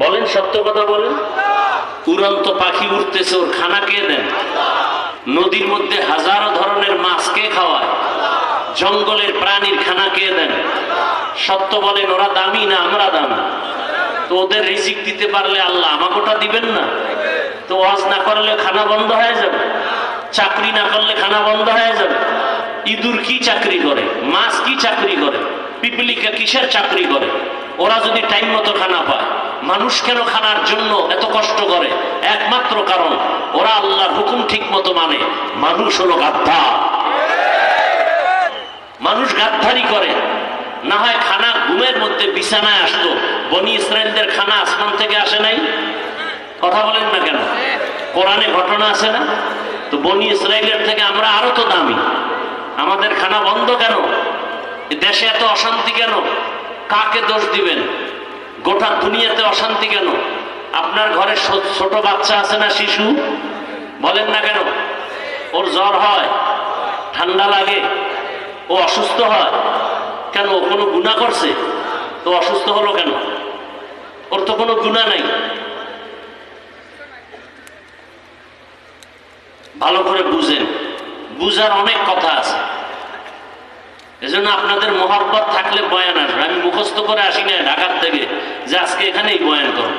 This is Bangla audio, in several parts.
বলেন, সত্য কথা বলেন। উড়ন্ত পাখি উঠতেছে, ওর খানা কে দেন? নদীর মধ্যে হাজারো ধরনের মাছ কে খাওয়ায়? জঙ্গলের প্রাণীর খানা কে দেন? সত্য বলেন, ওরা দামি না আমরা দামি? তো ওদের রিজিক দিতে পারলে আল্লাহ আমাকেটা দিবেন না? তো ওয়াজ না করলে খানা বন্ধ হয়ে যাবে, চাকরি না করলে খানা বন্ধ হয়ে যাবে। ইঁদুর কি চাকরি করে? মাছ কি চাকরি করে? পিপিলিকা কিসের চাকরি করে? ওরা যদি টাইম মতো খানা পায়, মানুষ কেন খানার জন্য এত কষ্ট করে? একমাত্র কারণ ওরা আল্লাহর হুকুম ঠিক মতো মানে। মানুষ হলো গাদ্ধা, মানুষ গাদ্দারি করে। না হয় খানা ঘুমের মধ্যে বিছানায় আসতো। বনি ইসরায়েলদের খানা আসমান থেকে আসে নাই? কথা বলেন না কেন? কোরআনে ঘটনা আছে না? তো বনি ইসরায়েলের থেকে আমরা আরো তো দামি। আমাদের খানা বন্ধ কেন? দেশে এত অশান্তি কেন? কাকে দোষ দিবেন? গোটা দুনিয়াতে অশান্তি কেন? আপনার ঘরে ছোট বাচ্চা আছে না, শিশু? বলেন না কেন? ওর জ্বর হয়, ঠান্ডা লাগে, ও অসুস্থ হয় কেন? ও কোনো গুনাহ করছে? তো অসুস্থ হলো কেন? ওর তো কোনো গুনাহ নাই। ভালো করে বুঝেন, বুঝার অনেক কথা আছে। এজন্য আপনাদের মহব্বত থাকলে বয়ান আসবে। আমি মুখস্থ করে আসি না ঢাকার থেকে যে আজকে এখানেই বয়ান করব।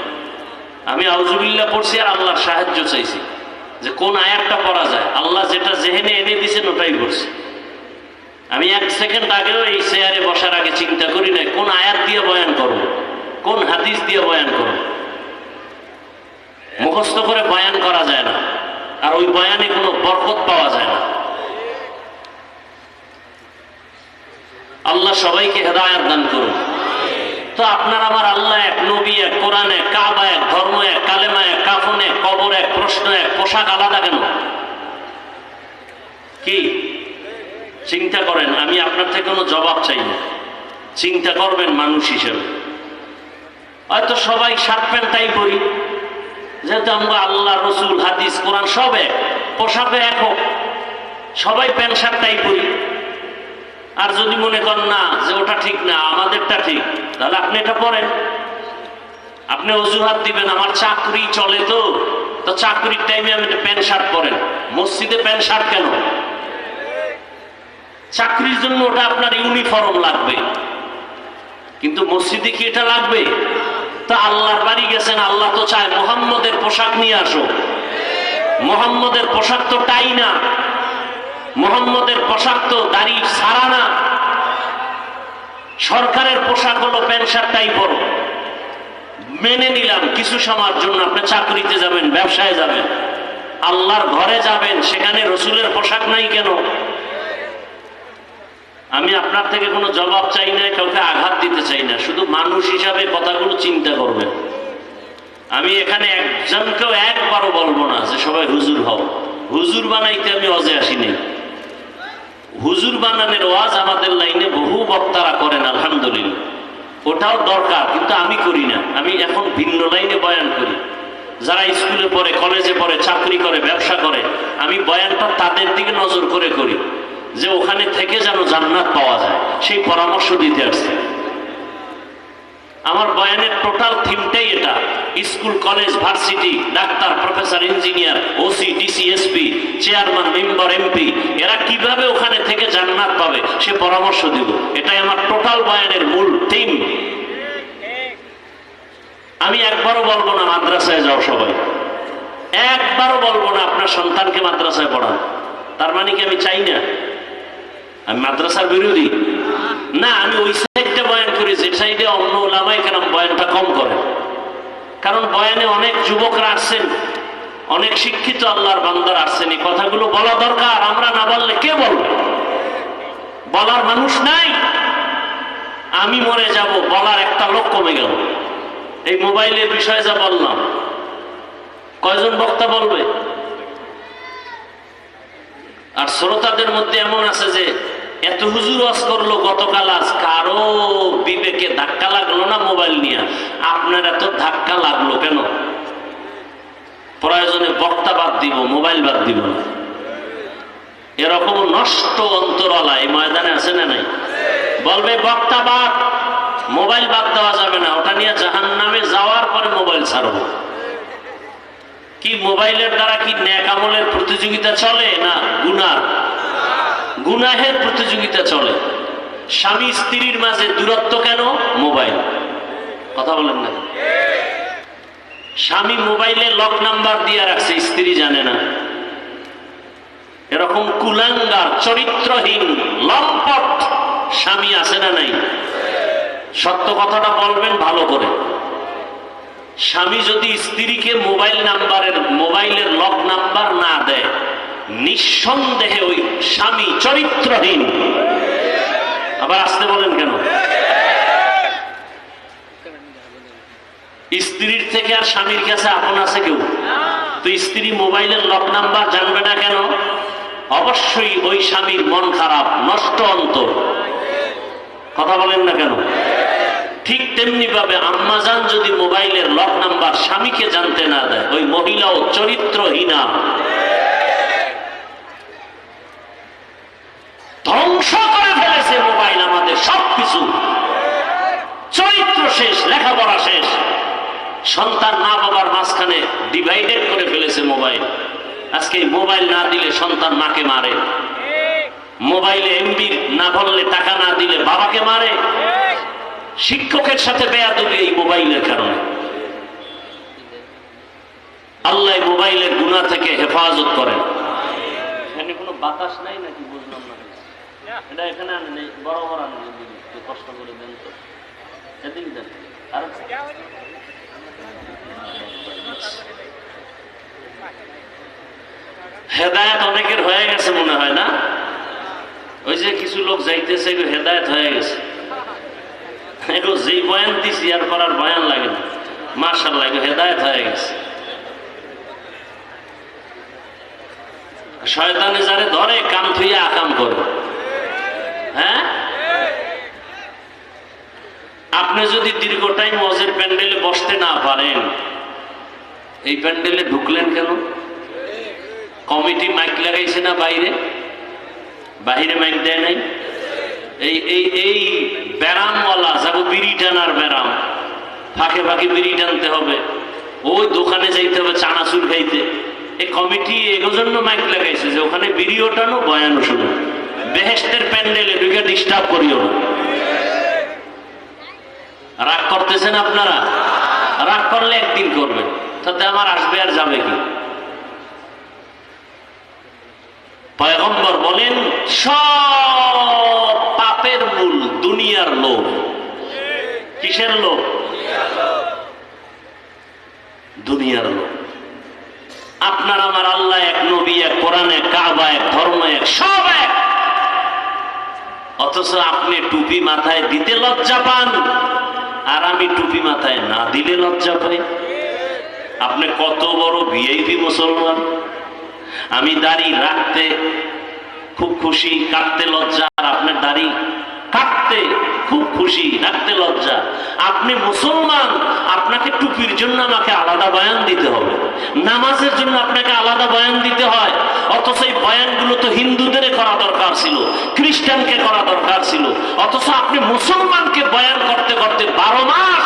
আমি আউযুবিল্লাহ পড়ছি আর আল্লাহর সাহায্য চাইছি যে কোন আয়াতটা পড়া যায়। আল্লাহ যেটা জেহেনে এনে দিয়েছেন ওটাই করছি। আমি এক সেকেন্ড আগেও এই চেয়ারে বসার আগে চিন্তা করি নাই কোন আয়াত দিয়ে বয়ান করব, কোন হাদিস দিয়ে বয়ান করব। মুখস্থ করে বয়ান করা যায় না, আর ওই বয়ানে কোনো বরকত পাওয়া যায় না। আল্লাহ সবাইকে হেদায়েত দান করুন। তো আপনার আমার আল্লাহ এক, নবী এক, কোরআন এক, কাবা এক, ধর্ম এক, কালেমা এক, কাফন এক, কবর এক, প্রশ্ন এক, পোশাক আলাদা কেন? কি চিন্তা করেন? আমি আপনার থেকে কোনো জবাব চাই না, চিন্তা করবেন মানুষ হিসেবে। হয়তো সবাই শার্ট প্যান্ট টাই পরি, যেহেতু আমরা আল্লাহ, রসুল, হাদিস, কোরআন সব এক, পোশাকে এক হোক, সবাই প্যান্ট শার্ট টাই পরি। আর যদি মনে করেন না যে ওটা ঠিক না, আমাদেরটা ঠিক, তাহলে আপনি এটা পরেন। আপনি অজুহাত দিবেন আমার চাকরি চলে, তো চাকরির টাইমে আমি প্যান্ট শার্ট পরেন। মসজিদে প্যান্ট শার্ট কেন? চাকরির জন্য ওটা আপনার ইউনিফর্ম লাগবে, কিন্তু মসজিদে কি এটা লাগবে? তা আল্লাহর বাড়ি গেছেন, আল্লাহ তো চায় মুহাম্মদের পোশাক নিয়ে আসো। মুহাম্মদের পোশাক তো টাই না, মুহাম্মদের পোশাক তো দাড়ি ছাড়া না। সরকারের পোশাক হলো প্যান্ট শার্ট টাই পরো। মেনে নিলাম কিছু সময়ের জন্য আপনি চাকরিতে যাবেন, ব্যবসায় যাবেন, আল্লাহর ঘরে যাবেন, সেখানে রসুলের পোশাক নাই কেন? আমি আপনার থেকে কোনো জবাব চাই না, কাউকে আঘাত দিতে চাই না, শুধু মানুষ হিসাবে কথাগুলো চিন্তা করবেন। আমি এখানে একজনকেও একবারও বলবো না যে সবাই হুজুর হও। হুজুর বানাইতে আমি ওয়াজে আসি নাই। হুজুর বানানোর ওয়াজ আমাদের লাইনে বহু বক্তারা করেন, আলহামদুলিল্লাহ, ওটাও দরকার, কিন্তু আমি করি না। আমি এখন ভিন্ন লাইনে বয়ান করি। যারা স্কুলে পড়ে, কলেজে পড়ে, চাকরি করে, ব্যবসা করে, আমি বয়ানটা তাদের দিকে নজর করে করি যে ওখানে থেকে যেন জান্নাত পাওয়া যায়, সেই পরামর্শ দিতে আসছে। আমার বয়ানের টোটাল থিমটাই এটা। School, college, varsity, doctor, professor, engineer, OC, DC, SP, chairman, member, MP, এরা কিভাবে ওখানে থেকে জান্নাত পাবে সে পরামর্শ দিব। এটাই আমার টোটাল বয়ানের মূল থিম। আমি একবারও বলবো না মাদ্রাসায় যাও সবাই, একবারও বলবো না আপনার সন্তানকে মাদ্রাসায় পড়ান। তার মানে কি আমি চাই না? আমি মাদ্রাসার বিরোধী না। আমি ওই সাইডটা বয়ান করি যে সাইডে অন্য ওলামায়ে কেরাম বয়ানটা কম করে। কারণ বয়ানে অনেক যুবকরা আসছেন, অনেক শিক্ষিত আল্লাহর বান্দারা আসছেন, এই কথাগুলো বলা দরকার। আমরা না বললে কে বলবে? বলার মানুষ নাই। আমি মরে যাব, বলার একটা লোক কমে গেল। এই মোবাইলের বিষয়ে যা বললাম, কয়জন বক্তা বলবে? আর শ্রোতাদের মধ্যে এমন আছে যে এত হুজুর ওয়াজ করলো গতকাল, আজ কারো বিবেকে ধাক্কা লাগলো না মোবাইল নিয়ে? আপনার এত ধাক্কা লাগলো কেন? প্রয়োজনে বক্তা বাদ দিব, মোবাইল বাদ দিব না। এরকম নষ্ট অন্তরালা এই ময়দানে আছে না নাই? বলবে বক্তা বাদ, মোবাইল বাদ দেওয়া যাবে না, ওটা নিয়ে জাহান্নামে যাওয়ার তারপরে মোবাইল ছাড়বো। কি মোবাইলের দ্বারা কি নেক আমলের প্রতিযোগিতা চলে না গুনাহের প্রতিযোগিতা চলে? স্বামী স্ত্রীর মাঝে দূরত্ব কেন? মোবাইল। কথা বলেন না? স্বামী মোবাইলে লক নাম্বার দিয়ে রাখছে, স্ত্রী জানে না। এরকম কুলাঙ্গার, চরিত্রহীন, লম্পট স্বামী আছে না নাই? সত্য কথাটা বলবেন ভালো করে। স্বামী যদি স্ত্রীকে মোবাইলের লক নাম্বার না দেয়, নিঃসন্দেহে ওই স্বামী চরিত্রহীন। আবার আসতে বলেন কেন? স্ত্রীর থেকে আর স্বামীর কাছে আপন আছে কেউ? তো স্ত্রী মোবাইলের লক নাম্বার জানবে না কেন? অবশ্যই ওই স্বামীর মন খারাপ, নষ্ট অন্তর। কথা বলেন না কেন? ঠিক তেমনি ভাবে আম্মাজান যদি মোবাইলের লক নাম্বার স্বামীকে জানতে না দেয়, ওই মহিলাও চরিত্রহীনা, ধ্বংস করে ফেলেছে মোবাইল আমাদের সবকিছু। চরিত্র শেষ, লেখাপড়া শেষ। সন্তান মা বাবার মাঝখানে ডিভাইডেড করে ফেলেছে মোবাইল। আজকে মোবাইল না দিলে সন্তান মাকে মারে, মোবাইলে এমবি না ভরলে, টাকা না দিলে বাবাকে মারে। শিক্ষকের সাথে বেয়াদবি এই মোবাইলের কারণে। আল্লাহ মোবাইলের গুনাহ থেকে হেফাজত করেন। এখানে কোনো বাতাস নাই নাকি বুঝলাম না। এটা এখানে আনেন, বড় বড় আনেন, কষ্ট করে দেন তো, এদিকে দেন। আর হেদায়েত অনেকের হয়ে গেছে মনে হয় না? ওই যে কিছু লোক যাইতেছে, হেদায়েত হয়ে গেছে। যেই বয়ান দিছি আর করার বয়ান লাগে না, মাশাআল্লাহ হেদায়েত হয়ে গেছে। শয়তানে যারে ধরে কাম থইয়া আকাম করে। হ্যাঁ, আপনি যদি দীর্ঘ টাইম ওয়াজের প্যান্ডেলে বসতে না পারেন, এই প্যান্ডেলে ঢুকলেন কেন? কমিটি মাইক লাগাইছে না বাইরে? বাহিরে মাইক দেয় নাই? এই ব্যারামওয়ালা যাবো বিড়ি টানার ব্যারাম, ফাঁকে ফাঁকে বিড়ি টানতে হবে, ওই দোকানে যাইতে হবে চানাচুর খাইতে। এই কমিটি এগুলোর জন্য মাইক লাগাইছে যে ওখানে বিড়িও টানো, বয়ানও শুনো। বেহেশতের প্যান্ডেলে ঢুকে ডিস্টার্ব করিও না। রাগ করতেছেন আপনারা? রাগ করলে একদিন করবেন, তাতে আমার আসবে আর যাবে কি? পয়গম্বর বলেন সব পাপের মূল দুনিয়ার লোভ। কিসের লোভ? দুনিয়ার লোভ। আপনার আমার আল্লাহ এক, নবী এক, কোরআন এক, কাবা এক, ধর্ম এক, সব এক। অথচ আপনি টুপি মাথায় দিতে লজ্জা পান, আর আমি টুপি মাথায় না দিলে লজ্জা পাই। আপনি কত বড় ভিআইপি মুসলমান। আমি দাড়ি রাখতে খুব খুশি, কাটতে লজ্জা, আর আপনার দাড়ি কাটতে খুব খুশি, রাখতে লজ্জা। আপনি মুসলমান, আপনাকে টুপির জন্য আমাকে আলাদা বয়ান দিতে হবে, নামাজের জন্য আপনাকে আলাদা বয়ান দিতে হয়। অথচ এই বয়ানগুলো তো হিন্দুদের করা দরকার ছিল, খ্রিস্টানকে করা দরকার ছিল। অথচ আপনি মুসলমানকে বয়ান করতে করতে 12 মাস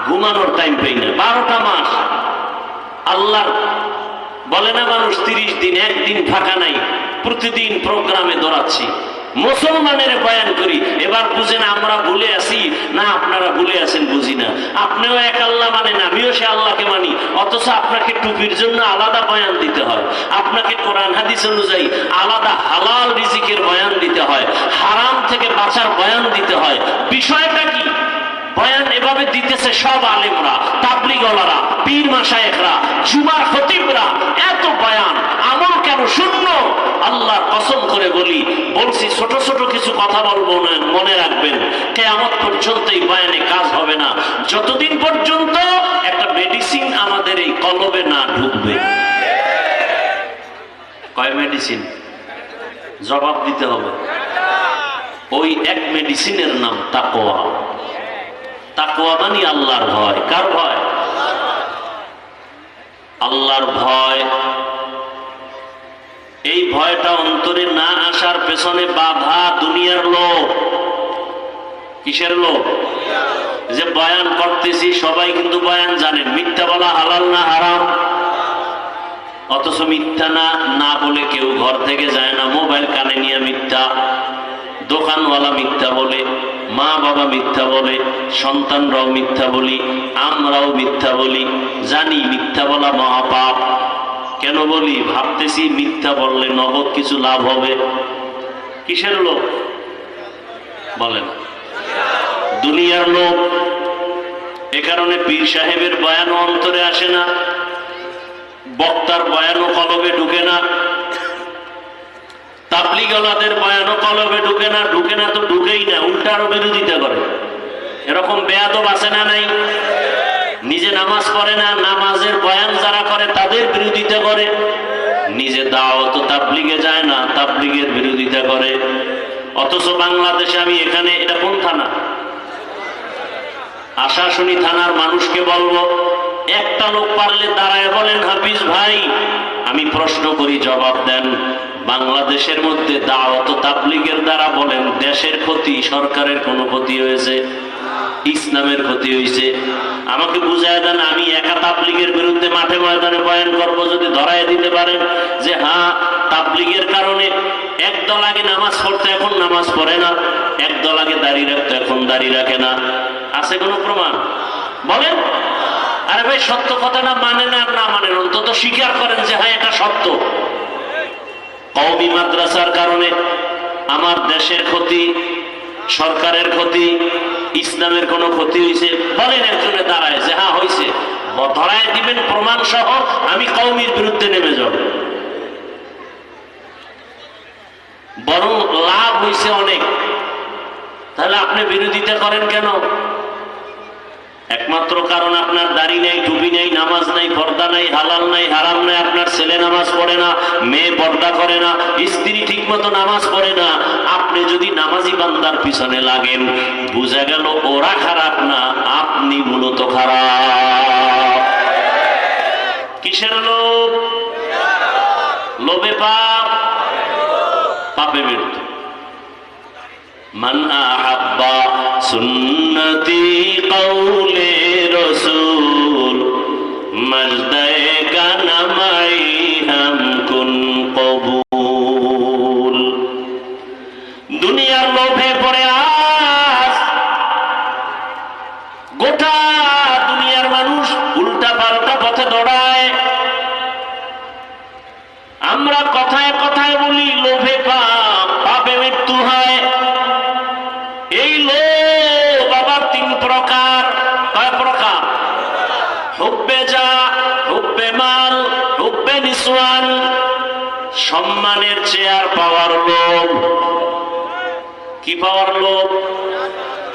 ঘুমানোর টাইম পাই না। 12টা মাস আল্লাহ বলে না মানুষ 30 দিন, একদিন ফাঁকা নাই, প্রতিদিন প্রোগ্রামে দৌড়াচ্ছি, মুসলমানের বয়ান করি। এবার বুঝেন আমরা ভুলে আছি না আপনারা ভুলে আছেন বুঝি না। আপনিও এক আল্লাহ মানেন, আমিও সে আল্লাহকে মানি, অথচ আপনাকে টুপির জন্য আলাদা বয়ান দিতে হয়, আপনাকে কোরআন হাদিস অনুযায়ী আলাদা হালাল রিজিকের বয়ান দিতে হয়, হারাম থেকে বাঁচার বয়ান দিতে হয়। বিষয়টা কি? বয়ান এভাবে দিতেছে সব আলেমরা, তাবলীগওয়ালারা, পীর মাশায়েখরা, জুমার খতিবরা। এত বয়ান, আমল কেন শূন্য? আল্লাহর কসম করে বলছি ছোট ছোট কিছু কথা বলবো না, মনে রাখবেন কিয়ামত পর্যন্ত এই বয়ানে কাজ হবে না, যতদিন পর্যন্ত একটা মেডিসিন আমাদের এই কলবে না ঢুকবে। কয় মেডিসিন? জবাব দিতে হবে। ওই এক মেডিসিনের নাম তাকওয়া। তাকওয়া মানে আল্লাহর ভয়। কার ভয়? আল্লাহর ভয়। এই ভয়টা অন্তরে না আসার পেছনে বাধা দুনিয়ার লোভ। কিসের লোভ? যে বয়ান করতেছি সবাই কিন্তু বয়ান জানেন মিথ্যা বলা হালাল না হারাম, অথচ মিথ্যা না না বলে কেউ ঘর থেকে যায় না, মোবাইল কানে নিয়ে মিথ্যা, দোকানওয়ালা মিথ্যা বলে, মা বাবা মিথ্যা বলে, সন্তানরাও মিথ্যা বলি, আমরাও মিথ্যা বলি, জানি মিথ্যা বলা মহাপাপ। কেন বলি? ভাবতেছি মিথ্যা বললে নগদ কিছু লাভ হবে। কিসের লোভ বলেন? দুনিয়ার লোভ। এ কারণে পীর সাহেবের বয়ানও অন্তরে আসে না, বক্তার বয়ানও কলবে ঢুকে না, তাবলীগওয়ালাদের বয়ানও কলবে ঢুকে না। ঢুকে না তো ঢুকেই না, উল্টা আরো বিরোধিতা করে। এরকম বেয়াদব আছে না নাই? নিজে নামাজ পড়ে না, নামাজের বয়ান যারা করে তাদের বিরোধিতা করে। নিজে দাওয়াত ও তাবলীগে যায় না, তাবলীগের বিরোধিতা করে। অথচ বাংলাদেশে আমি এখানে, এটা কোন থানা? আশাশুনি থানার মানুষকে বলবো, একটা লোক পারলে দাঁড়ায় বলেন, হাফিজ ভাই আমি প্রশ্ন করি জবাব দেন, বাংলাদেশের মধ্যে দাওয়াত ও তাবলীগের দ্বারা বলেন দেশের ক্ষতি, সরকারের কোনো ক্ষতি হয়েছে? ইসলামের ক্ষতি হয়েছে? আমাকে বুঝায় দেন, আমি একা তাবলীগের বিরুদ্ধে মাঠে ময়দানে বয়ান করবো যদি ধরায় দিতে পারেন যে হ্যাঁ তাবলীগের কারণে একদল আগে নামাজ পড়তে এখন নামাজ পড়ে না, একদল আগে দাঁড়িয়ে রাখতো এখন দাঁড়িয়ে রাখে না, আছে কোনো প্রমাণ? বলেন। আরে ভাই সত্য কথাটা মানেন আর না মানেন, অন্তত স্বীকার করেন যে হ্যাঁ এটা সত্য। কওমি মাদ্রাসার কারণে আমার দেশের ক্ষতি, সরকারের ক্ষতি, ইসলামের কোনো ক্ষতি হয়েছে? বলেন একজনে দাঁড়ায় যে হ্যাঁ হয়েছে, ধরায় দিবেন প্রমাণ সহ, আমি কওমির বিরুদ্ধে নেমে যাব। বরং লাভ হয়েছে অনেক, তাহলে আপনি বিরোধিতা করেন কেন? একমাত্র কারণ আপনার দাড়ি নেই, টুপি নেই, নামাজ নাই, পর্দা নাই, হালাল নাই, হারাম নাই, আপনার ছেলে নামাজ পড়ে না, মেয়ে পর্দা করে না, স্ত্রী ঠিক মতো নামাজ পড়ে না। আপনি যদি নামাজি বান্দার পিছনে লাগেন, বুঝা গেল ওরা খারাপ না, আপনি মূলত খারাপ। কিসের লোভ? লোভে পাপ, পাপে মৃত্যু। মান আহাব্বা সুন্নতি কওলে রসূল মজদায়ে গানামাই হামকুন কবুল। দুনিয়ার লোভে পড়ে আজ গোটা দুনিয়ার মানুষ উল্টা পাল্টা পথে দৌড়ায়। আমরা কথায় কথায় বলি লোভে পাপ, পাপে মৃত্যু হয়। এই লোভ আবার তিন প্রকার। কয় প্রকার? হুব্বে যা, হুব্বে মাল, হুব্বে নিসওয়ান। সম্মানের চেয়ার পাওয়ার লোভ। কি পাওয়ার লোভ?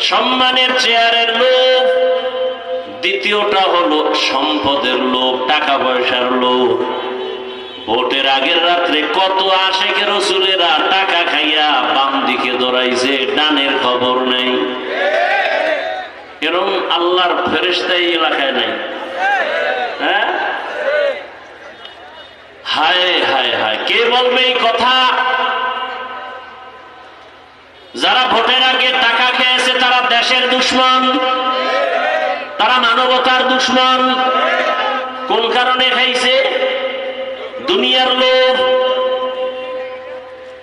সম্মানের চেয়ারের লোভ। দ্বিতীয়টা হলো সম্পদের লোভ, টাকা পয়সার লোভ। ভোটের আগের রাত্রে কত আশেকে রসুলেরা টাকা খাইয়া বাম দিকে দৌড়াইছে, ডানের খবর নেই। এরকম আল্লাহর ফেরেশতা এই এলাকায় নাই? হ্যাঁ, হায় হায় হায়, কে বলবে এই কথা? যারা ভোটের আগে টাকা খেয়েছে তারা দেশের দুশমন, তারা মানবতার দুশমন। কোন কারণে খাইছে? দুনিয়ার লোভ।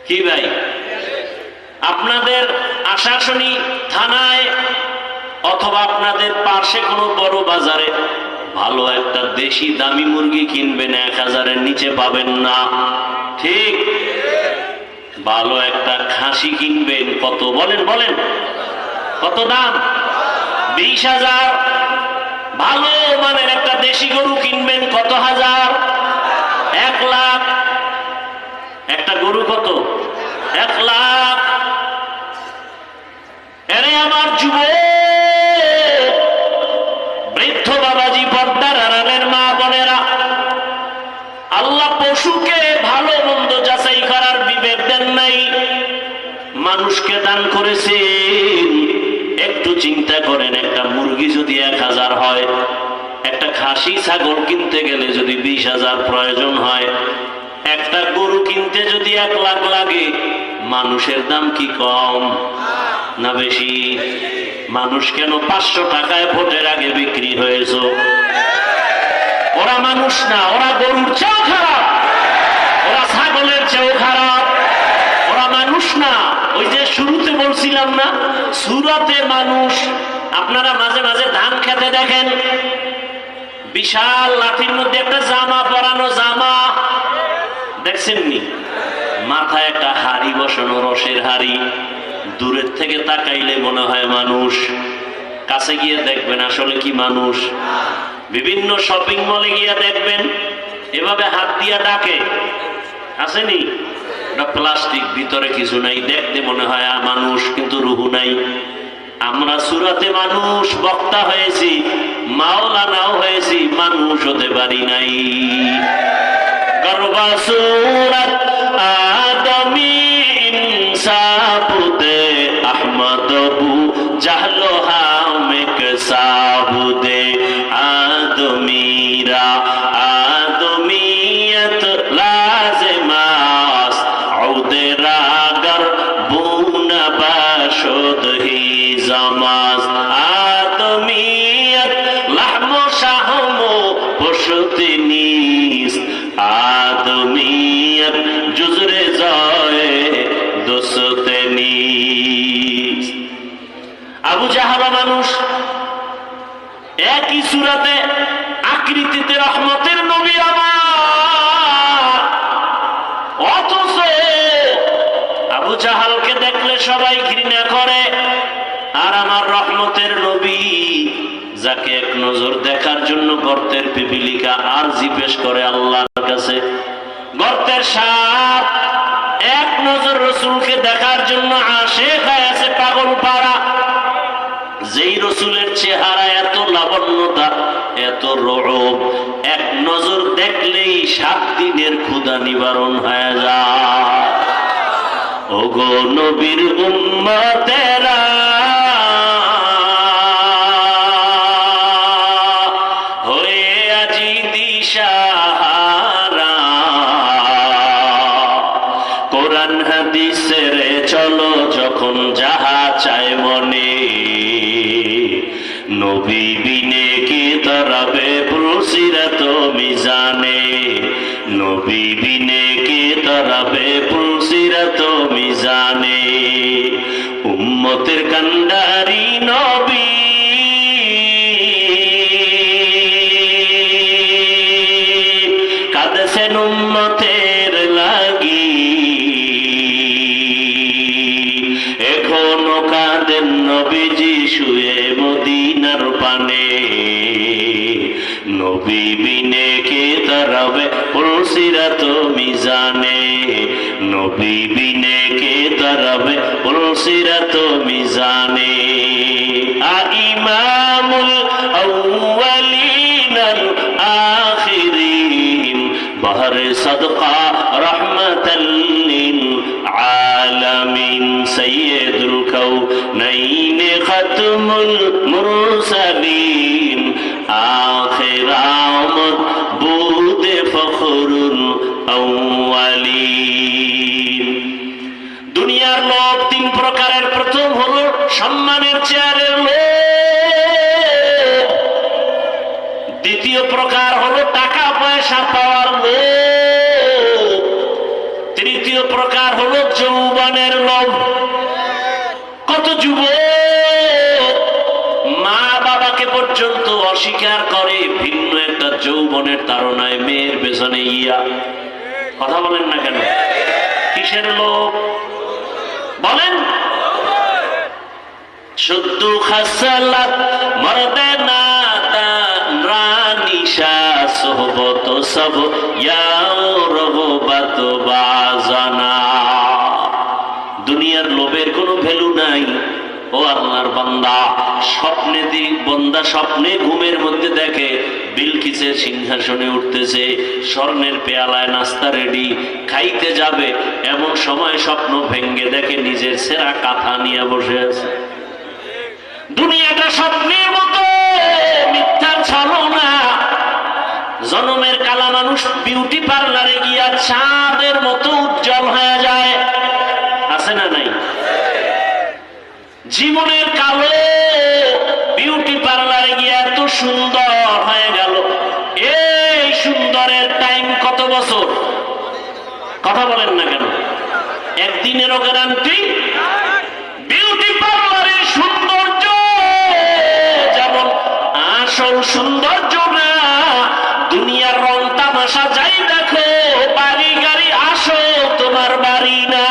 কি ভাই, আপনাদের আশাশুনি থানায় অথবা আপনাদের পাশে কোনো বড় বাজারে ভালো একটা দেশি দামি মুরগি কিনবেন, 1000-এর নিচে পাবেন না, ঠিক? ভালো একটা খাসি কিনবেন, কত বলেন? বলেন কত দাম? 20,000। ভালো মানের একটা দেশি গরু কিনবেন, কত হাজার? 1 লাখ। একটা গরু কত? 1 লাখ। এরে আমার যুবক, বৃদ্ধ বাবাজি, পর্দার আড়ালের মা বোনেরা, আল্লাহ পশুকে ভালো মন্দ যাচাই করার বিবেক দেন নাই, মানুষকে দান করেছেন। একটু চিন্তা করেন, একটা মুরগি যদি 1000 হয়, একটা খাসি ছাগল কিনতে গেলে যদি 20,000 প্রয়োজন হয়, একটা গরু কিনতে যদি 1 লাখ লাগে, মানুষের দাম কি কম না বেশি? মানুষ কেন 500 টাকায় ভোটের আগে বিক্রি হয়েছে? ওরা মানুষ না, ওরা গরুর চেয়েও খারাপ, ওরা ছাগলের চেয়েও খারাপ, ওরা মানুষ না। ওই যে শুরুতে বলছিলাম না, সূরাতে মানুষ। আপনারা মাঝে মাঝে ধান খেতে দেখেন, বিশাল লাঠির মধ্যে একটা জামা পরানো, জামা দেখছেননি? মাথায় একটা হাড়ি বসানো, রসের হাড়ি। দূরের থেকে তাকাইলে মনে হয় মানুষ, কাছে গিয়ে দেখবেন আসলে কি মানুষ। বিভিন্ন শপিং মলে গিয়ে দেখবেন এভাবে হাত দিয়া ডাকে, আসেনি? প্লাস্টিক, ভিতরে কিছু নাই, দেখতে মনে হয় মানুষ, কিন্তু রুহু নাই। আমরা সূরাতে মানুষ, বক্তা হয়েছি, মাওলানাও হয়েছি, মানুষ হতে পারি নাই। গর্বা সূরাত আদমি ইনসাবুদে আহমদবু জাহলো হামেক সাবুদে আদমিরা আদমিয়ত লাজমাস আউদেরাগর বুনা বাশদ হি জামাস আদমিয়ত লাহমো শাহমো পশুতে নিস আদমিয়ত জুজরে যায় দোসতে নিস। আবু জাহল মানুষ, একই সূরাতে আকৃতিতে রহমতের নবী আমার, অথচ আবু জাহালকে দেখলে সবাই ঘৃণা করে। আর আমার রহমতের নবী, যাকে এক নজর দেখার জন্য গর্তের পিপিলিকা আরজি পেশ করে আল্লাহর কাছে, গর্তের সাপ এক নজর রসুলকে দেখার জন্য আশিক হয়ে আছে, পাগল পাড়া। যেই রসুলের চেহারা এত লাবণ্যতা, এত রূপ, এক নজর দেখলেই 7 দিনের ক্ষুধা নিবারণ হয়ে যায়। ওগো নবীর উম্মতেরা, হয়ে আজি দিশাহারা, কোরআন হাদিসের চলো যখন যাহা চায় মনে, নবী বিনে কি তরাবে পুলসিরাত মিজানে, নবী বিনে কি তরাবে পুলসিরাত মিজানে। উম্মতের কান্ডারি নবী, কাঁদছেন উম্মতের লাগি, এখনো কাঁদেন নবীজি শুয়ে মদিনার পানে, নবী বিনে কে তরাবে পুলসিরাত মিজানে, নবী বিনে কে তরাবে পুলসিরাত মিজানে। ইমামুল আউয়ালিন আল আখিরিন বহরে সদকা রহমাতাল লিল আলামিন, সাইয়্যিদুল কাউনাইন খাতমুল মুরসালিন, আখির আমদ বুদে ফখরুল আউয়ালিন। দুনিয়ার লোক 3 প্রকারের। প্রথম হলো সম্মানের চেয়ারের লোক, দ্বিতীয় প্রকার হলো টাকা পয়সা পাওয়ার লোক, তৃতীয় প্রকার হলো যৌবনের লোভ। কত যুবক মা বাবাকে পর্যন্ত অস্বীকার করে ভিন্ন একটা যৌবনের তাড়নায় মেয়ের পেছনে ইয়া। কথা বলেন না কেন? কিসের লোভ বলেন? শুদ্ধ খাসালাত মর্দে না রানিশা সোহবত সব ইয়াও রগবত বাজানা। দুনিয়ার লোভের কোনো ভ্যালু নাই। ও আল্লাহর বান্দা, স্বপ্নে ঘুমের মধ্যে দেখে বিলকিসের সিংহাসনে উঠতেছে, স্বর্ণের পেয়ালায় নাস্তা রেডি, খাইতে যাবে, এমন সময় স্বপ্ন ভেঙ্গে দেখে নিজের সেরা কাঁথা নিয়ে বসে আছে। দুনিয়াটা স্বপ্নের মতো, মিথ্যার ছলনা। জনমের কালা মানুষ বিউটি পার্লারে গিয়া চাঁদের মতো উজ্জ্বল হয়ে যায়, আছে না নাই? জীবনের কালো সুন্দর হয়ে গেল। এই সুন্দরের টাইম কত বছর? কথা বলেন না কেন? একদিনেরও গ্যারান্টি। বিউটি পার্লারের সৌন্দর্য যেমন আসল সৌন্দর্য না, দুনিয়ার রং তামাশা যাই দেখো, বাড়ি গাড়ি আসো, তোমার বাড়ি না।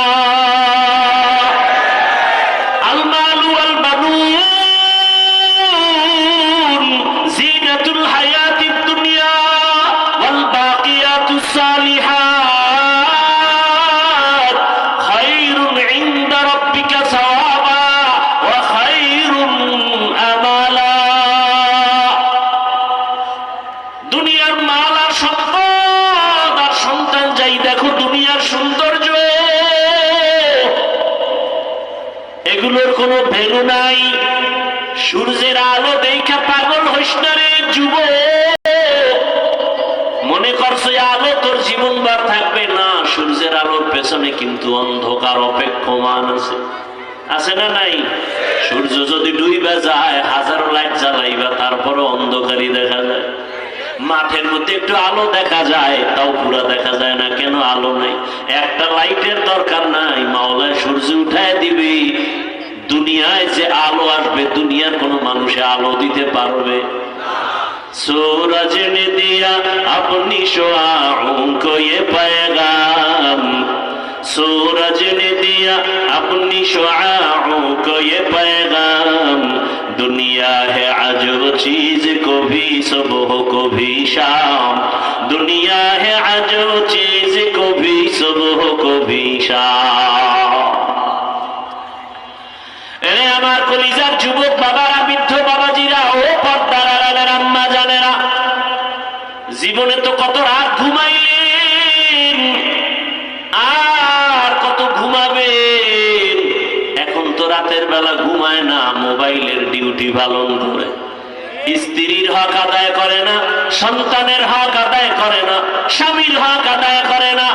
এগুলোর কোনো ভ্যালু নাই। সূর্যের আলো দেখা পাগল হইস না রে যুবক। মনে করছো আলো তোর জীবনভর থাকবে না, সূর্যের আলোর পেছনে কিন্তু অন্ধকার অপেক্ষমান আছে। আছে না নাই? সূর্য যদি ডুইবা যায়, হাজারো লাইট জ্বালাইবা, তারপরে অন্ধকারই দেখা যায়। মাঠের মধ্যে একটু আলো দেখা যায়, তাও পুরা দেখা যায় না। কেন? আলো নাই। একটা লাইটের দরকার নাই, মাওলায় সূর্য উঠায় দিবি। দুনিয়ায় যে আলো আসবে, দুনিয়ার কোন মানুষে আলো দিতে পারবে? सूरज ने दिया अपनी शुआओं को ये पैगाम, सूरज ने दिया अपनी शुआओं को ये पैगाम, दुनिया है अजब चीज को भी सुबह को भी शाम, दुनिया है अजब चीज को भी सुबह को भी शाम। এরে আমার কলিজার যুবক বাবারা, বৃদ্ধ বাবাজিরা, ও পর্দার আড়ালের আম্মা জানেরা, জীবনে তো কত রাত ঘুমাইলেন, আর কত ঘুমাবেন। এখন তো রাতের বেলা ঘুমায় না, মোবাইলের ডিউটি পালন করে। স্ত্রীর হক আদায় করে না, সন্তানের হক আদায় করে না, স্বামীর হক আদায় করে না,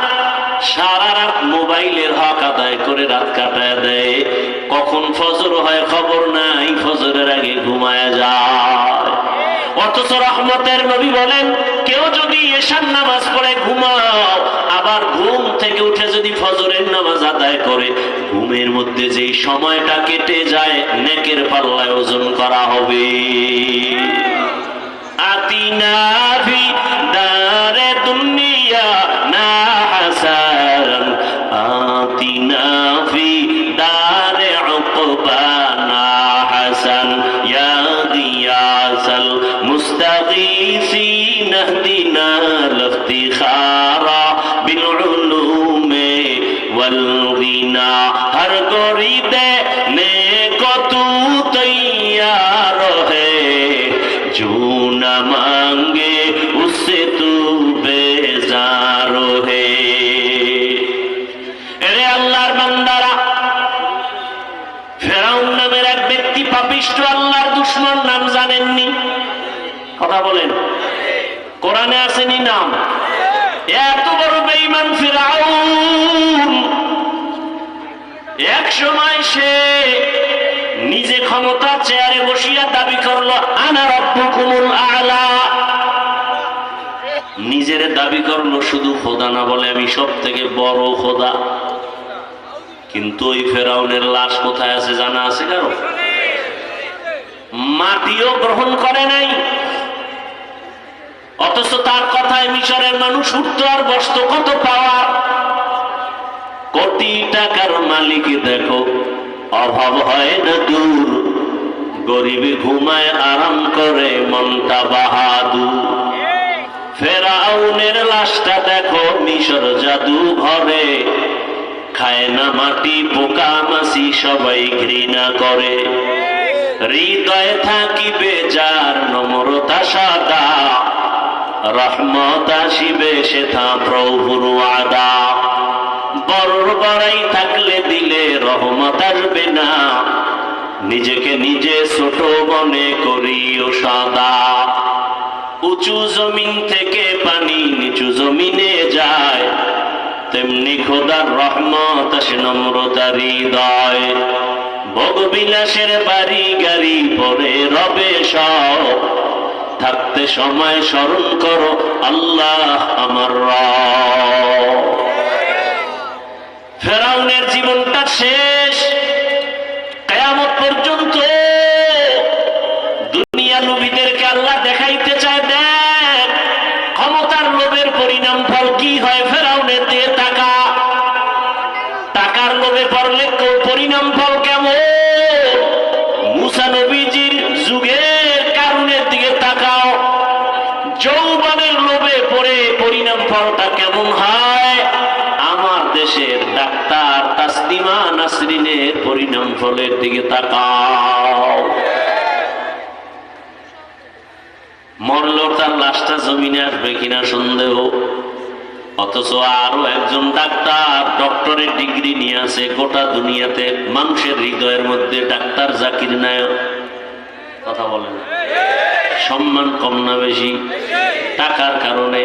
সারা রাত মোবাইলের হক আদায় করে রাত কাটায় দেয়। কখন ফজর হয় খবর নাই, ফজরের আগে ঘুমায় যায়। অথচ রহমতের নবী বলেন, কেউ যদি এশার নামাজ পড়ে ঘুমাও, আবার ঘুম থেকে উঠে যদি ফজরের নামাজ আদায় করে, ঘুমের মধ্যে যেই সময়টা কেটে যায়, নেকের পাল্লায় ওজন করা হবে। আতিনা ফি দারে দুনিয়া না হাসান, আতিনা ফি দারে উকবা না হাসান, ইয়া গিয়াসাল মুস্তাগীসিন ইহদিনা লিফতিখারা বিল উলুমে ওয়াল গিনা, হর গরিদে নেকো তু তৈয়ার হে, जो न मांगे उससे तू बेजार है। এরে আল্লাহর বান্দারা, ফেরাউন নামের এক ব্যক্তি পাপিষ্ঠ আল্লাহর দুশমন, নাম জানেননি? কথা বলেন, কোরআনে আসেনি নাম? এত বড় বেঈমান ফেরাউন, এক সময় সে নিজে ক্ষমতা চেয়ারে বসিয়া দাবি করলো, আনা রব্বুকুমুল আ'লা। নিজের দাবি করলো, শুধু খোদা না বলে আমি সব থেকে বড় খোদা। কিন্তু ওই ফেরাউনের লাশ কোথায় আছে জানা আছে কারো? মাটিও গ্রহণ করে নাই। অথচ তার কথায় মিশরের মানুষ উঠতো আর বসতো। কত পাওয়ার! কোটি টাকার মালিক। দেখো, অভাব হয় না দূর, গরিবে ঘুমায় আরাম করে, মনটা বাহাদুর। ফেরাউনের লাশটা দেখো মিশর জাদু ঘরে, খায় না মাটি, পোকা মাছি সবাই ঘৃণা করে। হৃদয়ে থাকিবে যার নম্রতা সাদা, রহমত আসিবে সেথা প্রভুর ওয়াদা। বড় বড়াই থাকলে দিলে রহমত আসবে না, নিজেকে নিজে ছোট মনে করিও সদা। উঁচু জমিন থেকে পানি নিচু জমিনে যায়, তেমনি খোদার রহমত আসে নম্রতার হৃদয়। ভোগ বিলাসের বাড়ি গাড়ি পরে রবে সব, থাকতে সময় স্মরণ করো আল্লাহ আমার রব। ফেরাউনের জীবনটা শেষ, কিয়ামত পর্যন্ত দুনিয়া নবীদেরকে আল্লাহ দেখাইতে চায়, দেখ ক্ষমতার লোভের পরিণাম ফল কি হয়। ফেরাউনের দিয়ে টাকা, টাকার লোভে পড়লে পরিণাম ফল কেমন। মুসা নবীজির যুগের কারণের দিকে তাকাও, যৌবনের লোভে পড়ে পরিণাম ফলটা কেমন হয়। আমার দেশের ডাক্তার তাসলিমা নাসরিনের পরিণাম ফলের দিকে তাকাও। মরলেও তার লাশটা জমিনে আসবে কিনা সন্দেহ, অথচ আরো একজন ডাক্তার ডক্টরের ডিগ্রি নিয়ে আছে। গোটা দুনিয়াতে মানুষের হৃদয়ের মধ্যে ডাক্তার জাকির নায়ক, কথা বলেন, সম্মান কম না বেশি? টাকার কারণে,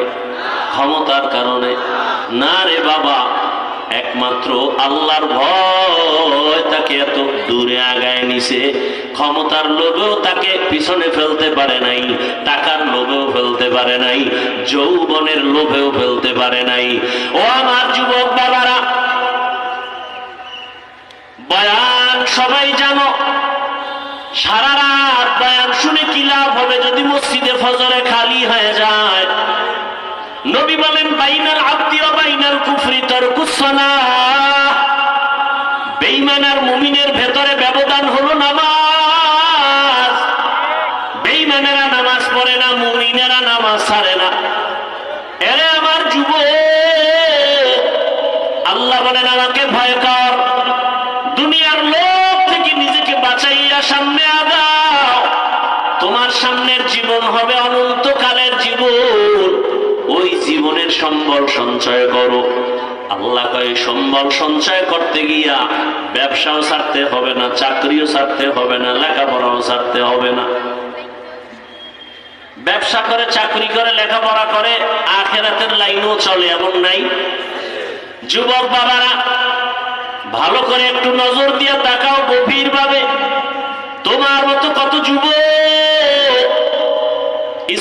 ক্ষমতার কারণে না রে বাবা, একমাত্র আল্লাহর ভয় তাকে এত দূরে আগায় নিছে। ক্ষমতার লোভেও তাকে পিছনে ফেলতে পারে নাই, টাকার লোভেও ফেলতে পারে নাই, যৌবনের লোভেও ফেলতে পারে নাই। ও আমার যুবক বাবারা, বয়ান সবাই জানো, সারা রাত বয়ান শুনে কি লাভ হবে যদি মসজিদে ফজরে খালি হয়ে যায়। নবী বলেন বাইনাল আবদি ওয়া বাইনাল কুফরি তারকুস সালাহ, বেঈমান আর মুমিনের ভেতরে ব্যবধান হলো নামাজ। বেঈমানেরা নামাজ পড়ে না, মুমিনেরা নামাজ ছাড়ে না। এরে আমার যুবক, আল্লাহ বলেন আমাকে ভয় কর, দুনিয়ার লোভ থেকে নিজেকে বাঁচাইয়া সামনে আগাও। তোমার সামনের জীবন হবে অনন্তকালের জীবন, ওই জীবনের সম্বল সঞ্চয় করো। আল্লাহ কয় সম্বল সঞ্চয় করতে গিয়া ব্যবসাও ছাড়তে হবে না, চাকরিও ছাড়তে হবে না, লেখাপড়াও ছাড়তে হবে না। ব্যবসা করে, চাকরি করে, লেখাপড়া করে, আখিরাতের লাইনও চলে, এমন নাই? যুবক বাবারা, ভালো করে একটু নজর দিয়ে তাকাও গভীর ভাবে। তোমার মতো কত যুবক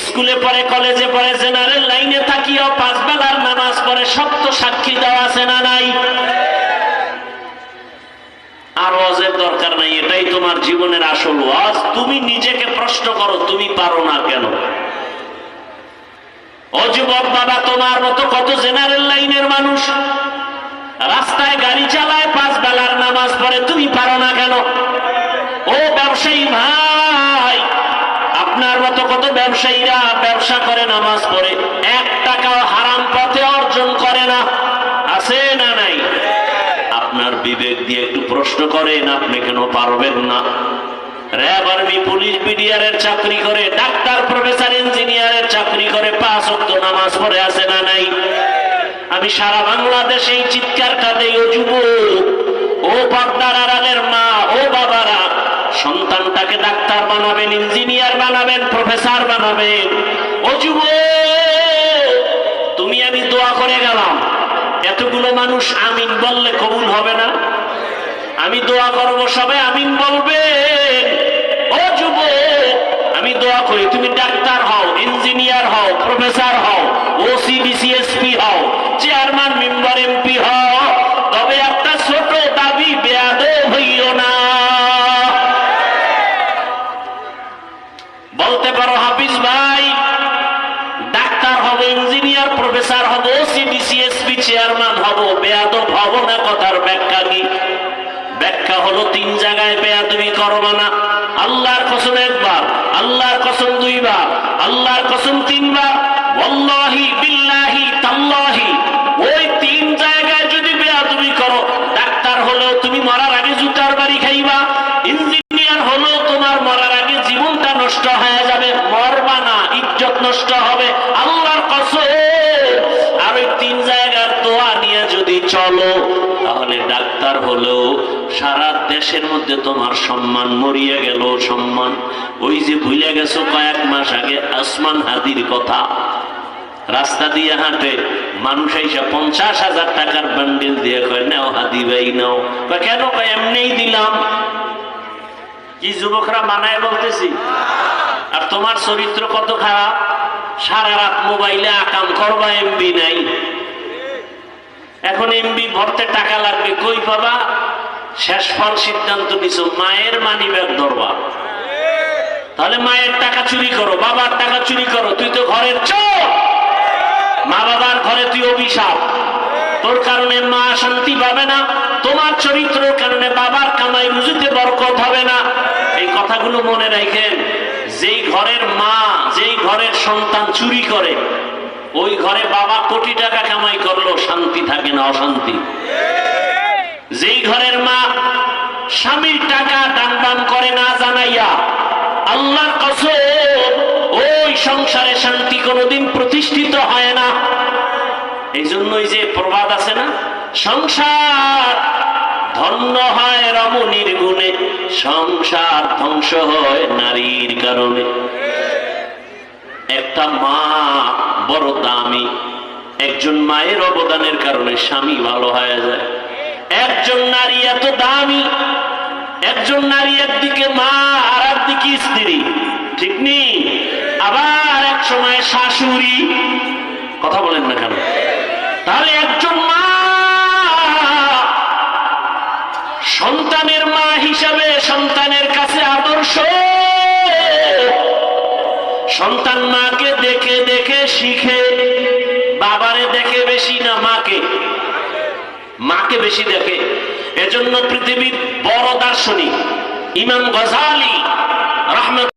স্কুলে পড়ে, কলেজে পড়ে, জেনারেল লাইনে থাকিও 5 বেলার নামাজ পড়ে, সত্য সাক্ষী দেওয়া আছে না নাই? আর ওয়াজের দরকার নাই, এটাই তোমার জীবনের আসল ওয়াজ। তুমি নিজেকে প্রশ্ন করো, তুমি পারো না কেন? ও যুবক বাবা, তোমার মতো কত জেনারেল লাইনের মানুষ রাস্তায় গাড়ি চালায়, 5 বেলার নামাজ পড়ে, তুমি পারো না কেন? ও ব্যবসায়ী ভাই, আপনার মতো কত ব্যবসায়ীরা ব্যবসা করে, নামাজ পড়ে, 1 টাকাও হারাম পথে অর্জন করে না, আছে না নাই? আপনার বিবেক দিয়ে একটু প্রশ্ন করেন, আপনি কেন পারবেন না? র্যাব, আর্মি, পুলিশ, বিডিআরের চাকরি করে, ডাক্তার, প্রফেসর, ইঞ্জিনিয়ারের চাকরি করে, 5 ওয়াক্ত নামাজ পড়ে, আছে না নাই? আমি সারা বাংলাদেশে এই চিৎকারটা দেই, ও যুবক, ও পর্দার আড়ালের মা, ও বাবারা, সন্তানটাকে ডাক্তার বানাবেন, ইঞ্জিনিয়ার বানাবেন, প্রফেসর বানাবেন। ও যুবক, তুমি আমি দোয়া করে গেলাম, এতগুলো মানুষ আমিন বললে কবুল হবে না? আমি দোয়া করব, সবাই আমিন বলবেন। ও যুবক, আমি দোয়া করি তুমি ডাক্তার হও, ইঞ্জিনিয়ার হও, প্রফেসর হও, ওসি বিসিএসপি হও, চেয়ারম্যান, মেম্বার, এমপি হও, তবে একটা ছোট দাবি, বেয়াদব হইও না। বলতে পারো হাফিজ ভাই, ডাক্তার হব, ইঞ্জিনিয়ার, প্রফেসর হব, ওসি বিসিএসপি, চেয়ারম্যান হব, বেয়াদব হব না। কথার ব্যাখ্যা কি? ব্যাখ্যা হলো 3 জায়গায় বেয়াদবি করবা না। আল্লাহর কসম 1 বার, আল্লাহর কসম 2 বার, আল্লাহর কসম 3 বার, ওয়াল্লাহি বিল্লাহি তাল্লাহি। ওই 3 জায়গায় যদি বেয়াদবি করো, ডাক্তার হলেও তুমি মরার আগে জুতার বাড়ি খাইবা, ইঞ্জিনিয়ার হলেও তোমার মরার আগে জীবনটা নষ্ট হয়ে যাবে, মরবা না, ইজ্জত নষ্ট হবে, আল্লাহর কসম। আর ওই 3 জায়গার দোয়া নিয়ে যদি চলো, তাহলে ডাক্তার হলেও সারা দেশের মধ্যে তোমার সম্মান মরিয়া গেল। সম্মান ওই যে ভুলে গেছো কয়েক মাস আগে আসমান হাদির কথা, রাস্তা দিয়ে হাঁটে, মানুষ এসে 50,000 টাকার বান্ডিল দিয়ে কয় নাও হাদি ভাই নাও। কেন? কয় এমনিই দিলাম। কি যুবকরা মানায় বলতেছি? আর তোমার চরিত্র কত খারাপ, সারা রাত মোবাইলে আকাম করবা, এমবি নাই। এখন এমবি ভরতে টাকা লাগবে, কই পাবা? শেষ ফল সিদ্ধান্ত নিছো মায়ের মানি ব্যাগ ধরবা। তাহলে মায়ের টাকা চুরি করো, বাবার টাকা চুরি করো, তুই তো ঘরের চোর। মা বাবার ঘরে তুই অভিশাপ, তোর কারণে মা শান্তি পাবে না, তোমার চরিত্রের কারণে বাবার কামাই রুজিতে বরকত হবে না। এই কথাগুলো মনে রাখেন। যেই ঘরের মা, যেই ঘরের সন্তান চুরি করে, ওই ঘরে বাবা কোটি টাকা কামাই করলো শান্তি থাকে না, অশান্তি। যেই ঘরের মা স্বামীর টাকা দান দান করে না জানাইয়া, আল্লাহর কসম ওই সংসারে শান্তি কোনোদিন প্রতিষ্ঠিত হয় না। এই জন্যই যে প্রবাদ আছে না, সংসার ধন্য হয় রমণীর গুণে, সংসার ধ্বংস হয় নারীর কারণে। একটা মা বড় দামি, একজন মায়ের অবদানের কারণে স্বামী ভালো হয়ে যায়। একজন নারী এত দামি, একজন নারী একদিকে মা আর একদিকে স্ত্রী, ঠিক নেই? আবার এক সময় শাশুড়ি, কথা বলেন না কেন? তাহলে একজন মা সন্তানের মা হিসাবে সন্তানের কাছে আদর্শ। সন্তান মাকে দেখে দেখে শিখে, বাবারে দেখে বেশি না, মাকে বেশি দেখে। এজন্য পৃথিবীর বড় দার্শনিক ইমাম গজালি রাহমাতুল্লাহ